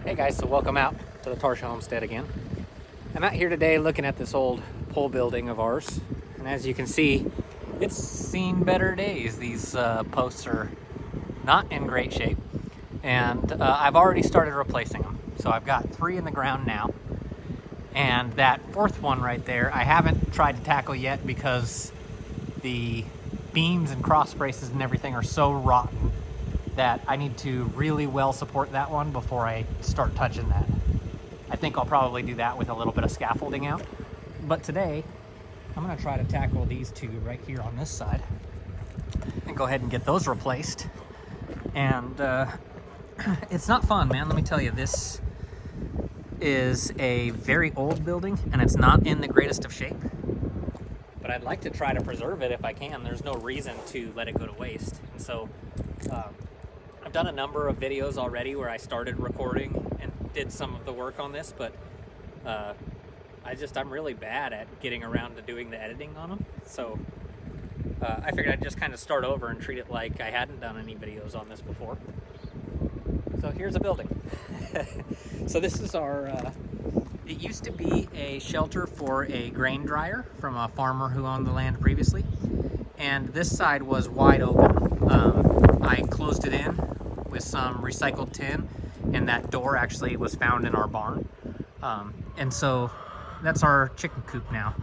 Hey guys, so welcome out to the Tarsha Homestead again. I'm out here today looking at this old pole building of ours, and as you can see, it's seen better days. These posts are not in great shape, and I've already started replacing them. So I've got 3 in the ground now, and that 4th one right there I haven't tried to tackle yet because the beams and cross braces and everything are so rotten that I need to really well support that one before I start touching that. I think I'll probably do that with a little bit of scaffolding out. But today, I'm gonna try to tackle these 2 right here on this side and go ahead and get those replaced. And it's not fun, man, let me tell you. This is a very old building and it's not in the greatest of shape. But I'd like to try to preserve it if I can. There's no reason to let it go to waste. And so, I've done a number of videos already where I started recording and did some of the work on this, but I'm really bad at getting around to doing the editing on them. So I figured I'd just kind of start over and treat it like I hadn't done any videos on this before. So here's a building. So this is our, it used to be a shelter for a grain dryer from a farmer who owned the land previously. And this side was wide open. I closed it in with some recycled tin, and that door actually was found in our barn. And so that's our chicken coop now.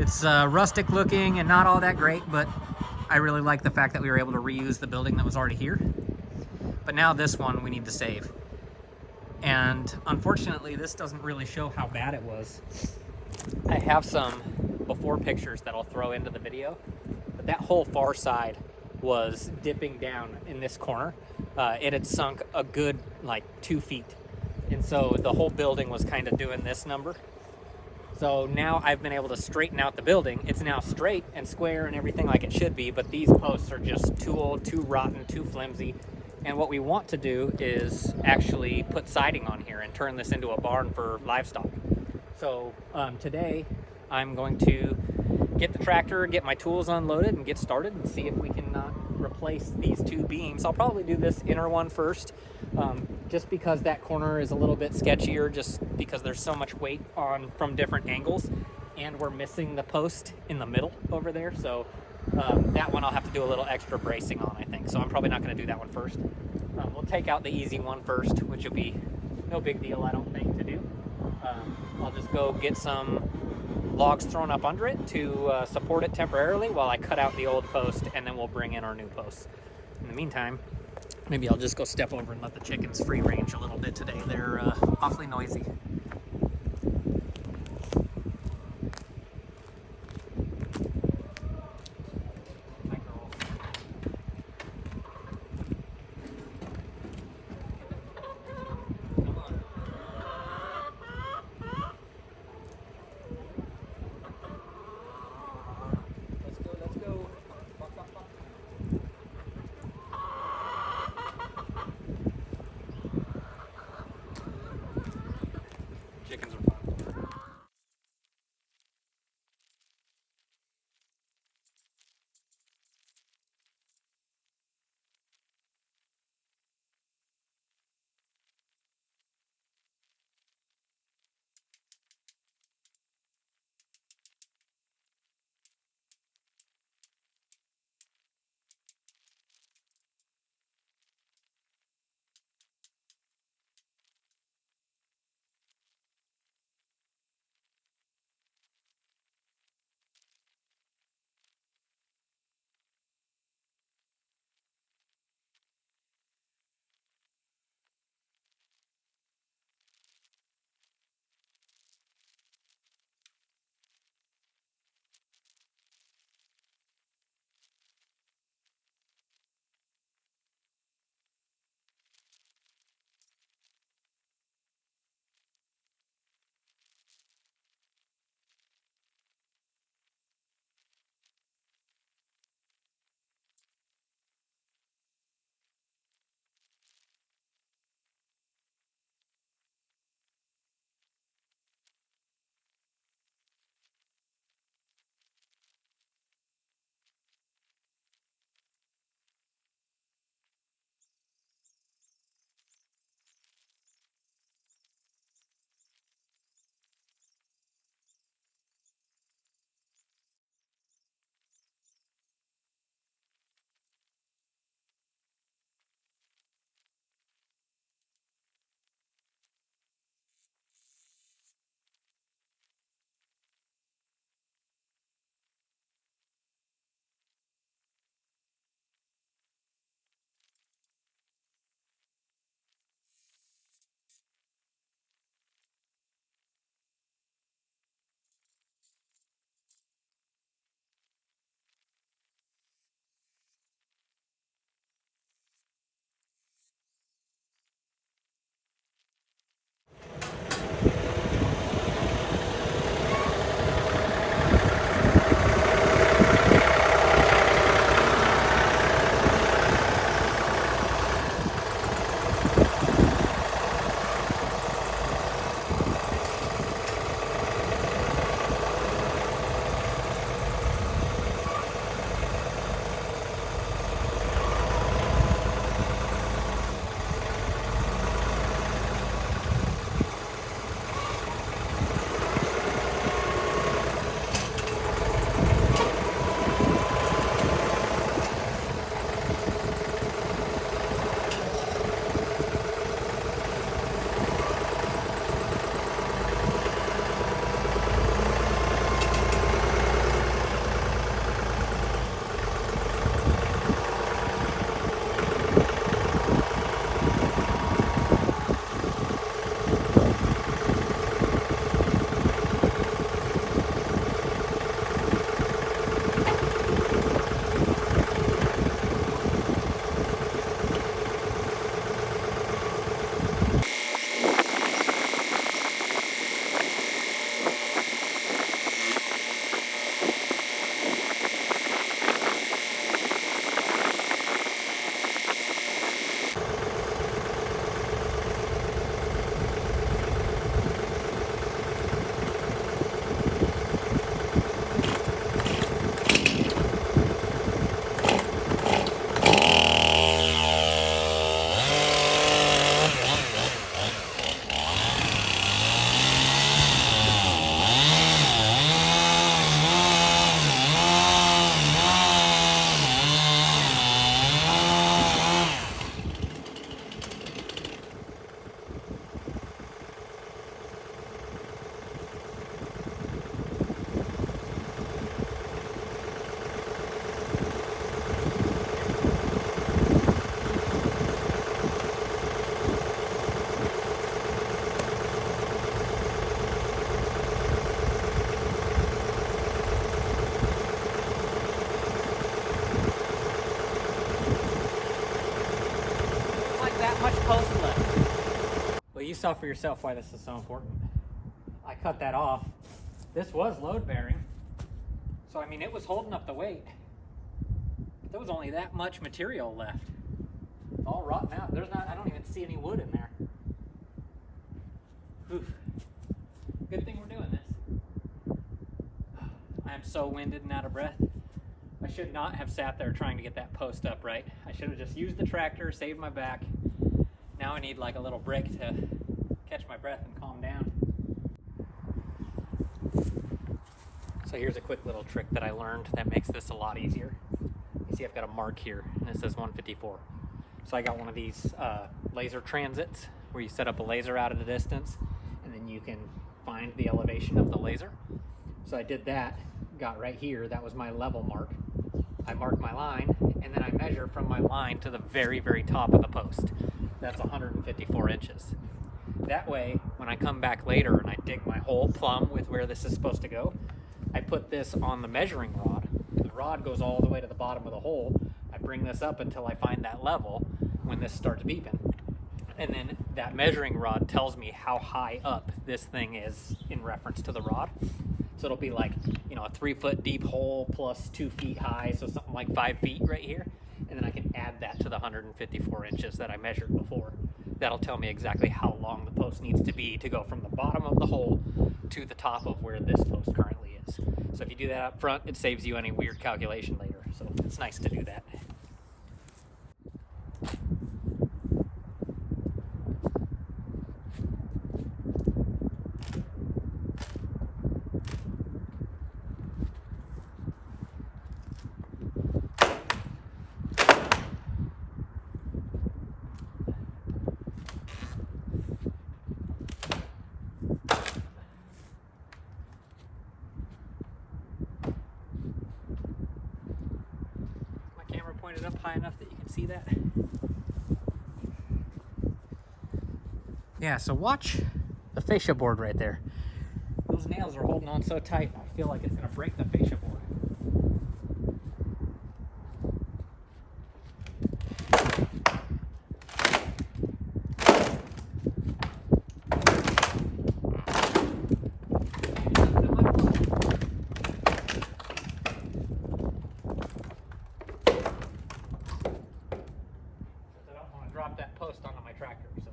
It's rustic looking and not all that great, but I really like the fact that we were able to reuse the building that was already here. But now this one we need to save. And unfortunately, this doesn't really show how bad it was. I have some before pictures that I'll throw into the video, but that whole far side was dipping down in this corner. It had sunk a good 2 feet. And so the whole building was kind of doing this number. So now I've been able to straighten out the building. It's now straight and square and everything like it should be, but these posts are just too old, too rotten, too flimsy. And what we want to do is actually put siding on here and turn this into a barn for livestock. So today I'm going to get the tractor, get my tools unloaded, and get started and see if we can replace these 2 beams. I'll probably do this inner one first, just because that corner is a little bit sketchier, just because there's so much weight on from different angles, and we're missing the post in the middle over there. So that one I'll have to do a little extra bracing on, I think. So I'm probably not going to do that one first. We'll take out the easy one first, which will be no big deal, I don't think, to do. I'll just go get some logs thrown up under it to support it temporarily while I cut out the old post, and then we'll bring in our new posts. In the meantime, maybe I'll just go step over and let the chickens free range a little bit today. They're awfully noisy. Well, you saw for yourself why this is so important. I cut that off. This was load bearing, so I mean it was holding up the weight. There was only that much material left. It's all rotten out. I don't even see any wood in there. Oof. Good thing we're doing this. I am so winded and out of breath. I should not have sat there trying to get that post up right. I should have just used the tractor, saved my back. Now I need like a little break to catch my breath and calm down. So here's a quick little trick that I learned that makes this a lot easier. You see I've got a mark here and it says 154. So I got one of these laser transits where you set up a laser out at a distance and then you can find the elevation of the laser. So I did that, got right here, that was my level mark. I mark my line and then I measure from my line to the very, very top of the post. That's 154 inches. That way, when I come back later and I dig my hole plumb with where this is supposed to go, I put this on the measuring rod. The rod goes all the way to the bottom of the hole. I bring this up until I find that level when this starts beeping. And then that measuring rod tells me how high up this thing is in reference to the rod. So it'll be like, you know, a 3-foot deep hole plus 2 feet high, so something like 5 feet right here. And then I can add that to the 154 inches that I measured before. That'll tell me exactly how long the post needs to be to go from the bottom of the hole to the top of where this post currently is. So if you do that up front, it saves you any weird calculation later. So it's nice to do that. Pointed up high enough that you can see that. Yeah, so watch the fascia board right there. Those nails are holding on so tight, I feel like it's going to break the fascia board. Drop that post onto my tractor. So.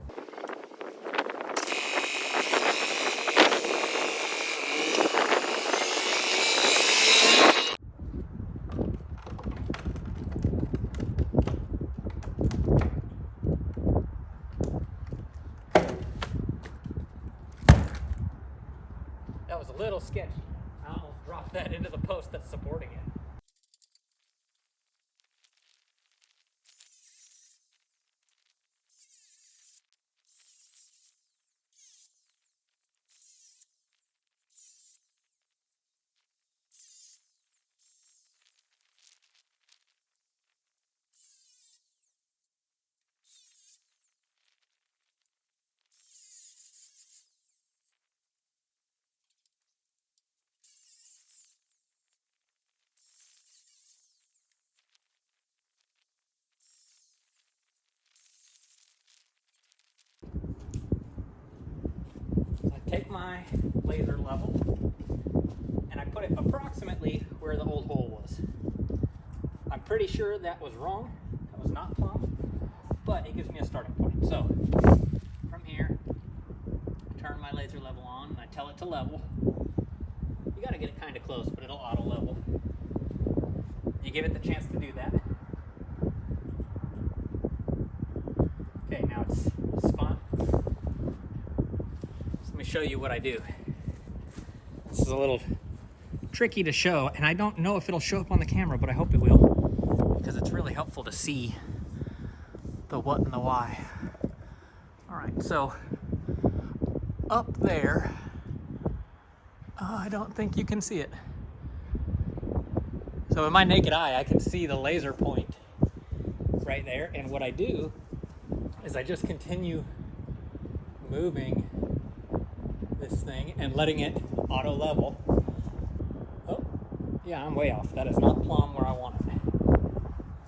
That was a little sketchy. I almost dropped that into the post that's supporting it. I take my laser level and I put it approximately where the old hole was. I'm pretty sure that was wrong. That was not plumb, but it gives me a starting point. So from here, I turn my laser level on and I tell it to level. You got to get it kind of close, but it'll auto level. You give it the chance to do that. Okay, now it's spun. So let me show you what I do. This is a little tricky to show, and I don't know if it'll show up on the camera, but I hope it will, because it's really helpful to see the what and the why. All right, so up there, I don't think you can see it. So with my naked eye, I can see the laser point right there, and what I do is I just continue moving this thing and letting it auto level. Oh, yeah, I'm way off. That is not plumb where I want it.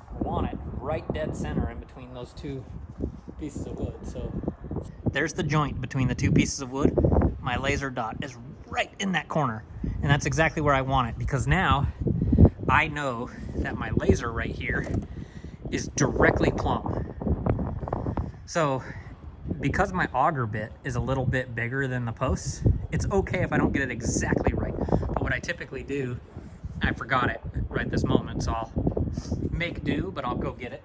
I want it right dead center in between those two pieces of wood. So there's the joint between the two pieces of wood. My laser dot is right in that corner, and that's exactly where I want it, because now I know that my laser right here is directly plumb. So because my auger bit is a little bit bigger than the posts, it's okay if I don't get it exactly right. But what I typically do, I forgot it right this moment, so I'll make do, but I'll go get it,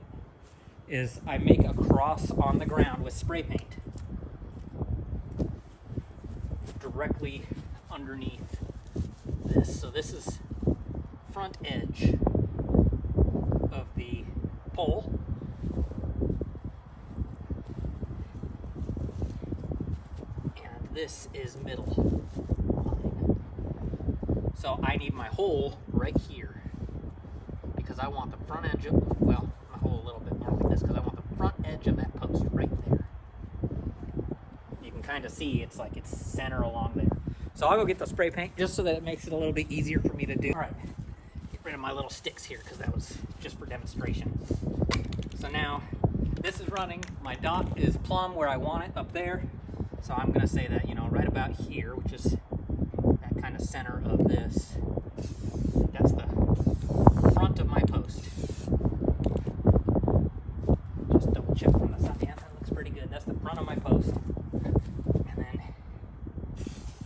is I make a cross on the ground with spray paint directly underneath this. So this is front edge of the pole. And this is middle line. So I need my hole right here, because I want the front edge of, well, my hole a little bit more like this, because I want the front edge of that post right there. You can kind of see it's like it's center along there. So I'll go get the spray paint just so that it makes it a little bit easier for me to do. All right, get rid of my little sticks here because that was just for demonstration. So now this is running. My dot is plumb where I want it, up there. So I'm gonna say that, you know, right about here, which is that kind of center of this. That's the front of my post. Just double check from the side. Yeah, that looks pretty good. That's the front of my post. And then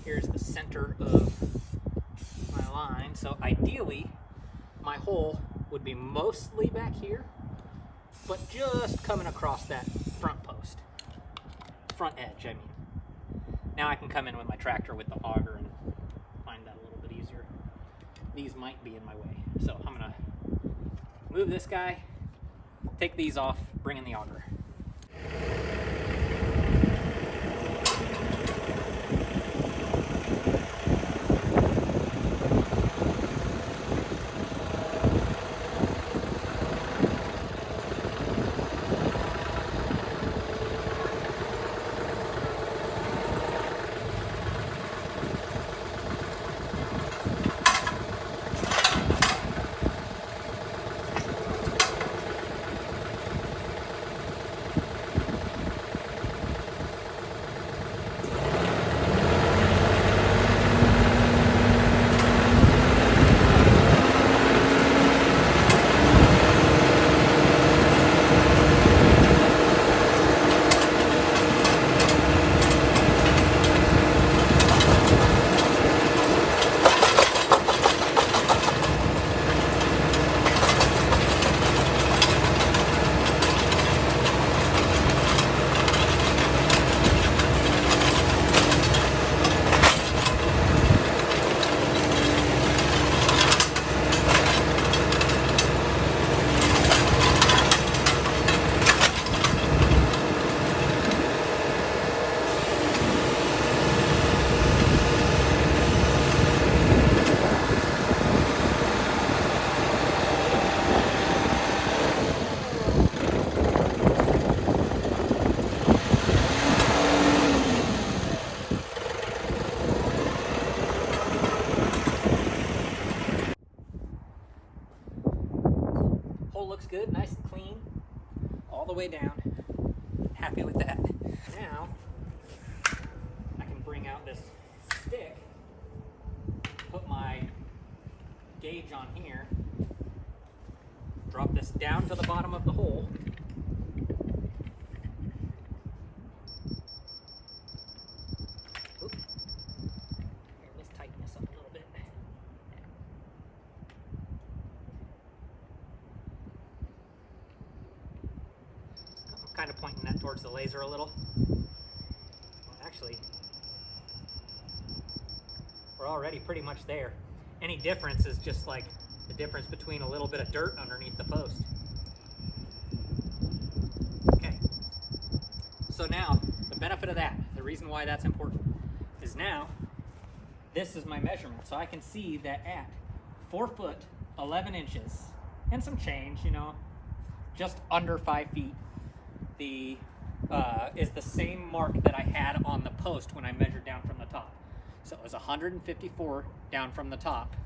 here's the center of my line. So ideally, my hole would be mostly back here, but just coming across that front post. Front edge, I mean. Now I can come in with my tractor with the auger and find that a little bit easier. These might be in my way. So I'm gonna move this guy, take these off, bring in the auger. Looks good, nice and clean, all the way down. Happy with that. Now, I can bring out this stick, put my gauge on here, drop this down to the bottom of the hole. Oop. Here, let's tighten this up a little bit. Kind of pointing that towards the laser a little. Well, actually, we're already pretty much there. Any difference is just like the difference between a little bit of dirt underneath the post. Okay, so now the benefit of that, the reason why that's important, is now this is my measurement. So I can see that at 4 foot 11 inches and some change, you know, just under 5 feet, is the same mark that I had on the post when I measured down from the top. So it was 154 down from the top,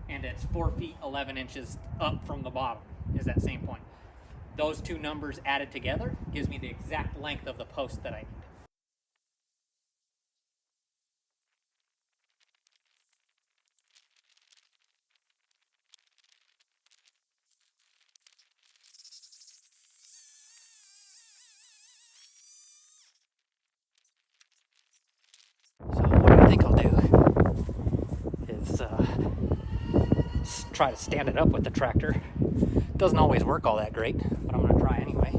and it's 4 feet 11 inches up from the bottom is that same point. Those two numbers added together gives me the exact length of the post that I need. is try to stand it up with the tractor. Doesn't always work all that great, but I'm gonna try anyway.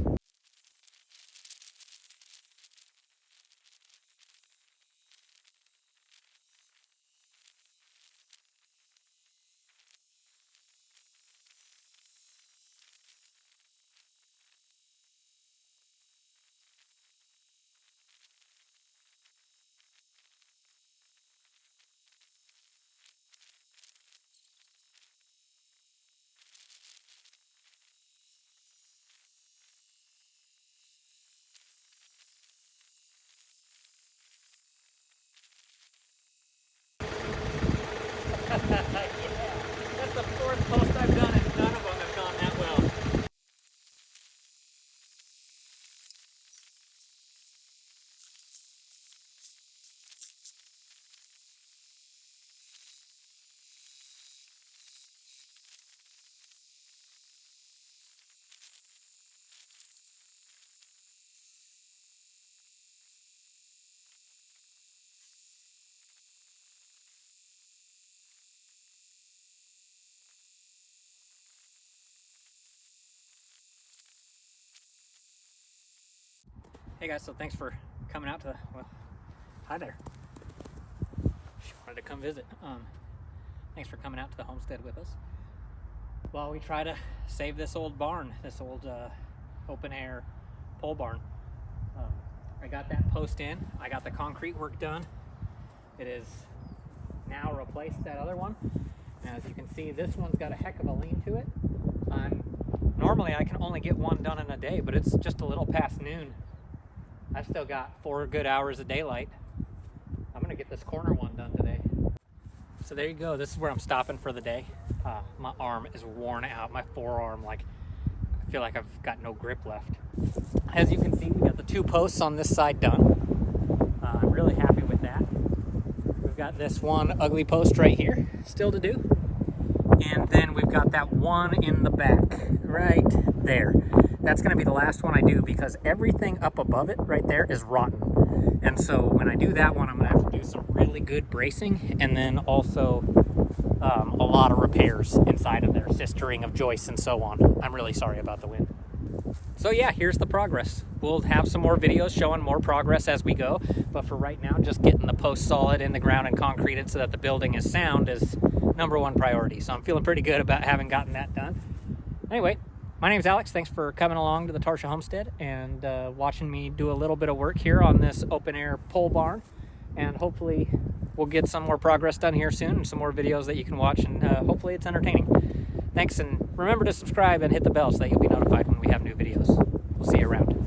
Yeah, that's the fourth post I've done and none of them have gone that well. Hey guys, so thanks for coming out to the, well, hi there. She wanted to come visit. Thanks for coming out to the homestead with us while we try to save this old barn, this old open air pole barn. I got that post in, I got the concrete work done. It is now replaced that other one. And as you can see, this one's got a heck of a lean to it. Normally I can only get one done in a day, but it's just a little past noon. I've still got 4 good hours of daylight. I'm gonna get this corner one done today. So there you go, this is where I'm stopping for the day. My arm is worn out, my forearm, like, I feel like I've got no grip left. As you can see, we got the 2 posts on this side done. I'm really happy with that. We've got this one ugly post right here still to do. And then we've got that one in the back, right there. That's gonna be the last one I do because everything up above it right there is rotten. And so when I do that one, I'm gonna have to do some really good bracing and then also a lot of repairs inside of there, sistering of joists and so on. I'm really sorry about the wind. So yeah, here's the progress. We'll have some more videos showing more progress as we go, but for right now, just getting the post solid in the ground and concreted so that the building is sound is #1 priority. So I'm feeling pretty good about having gotten that done. Anyway, my name's Alex. Thanks for coming along to the Tarsha Homestead and watching me do a little bit of work here on this open air pole barn. And hopefully we'll get some more progress done here soon and some more videos that you can watch, and hopefully it's entertaining. Thanks, and remember to subscribe and hit the bell so that you'll be notified when we have new videos. We'll see you around.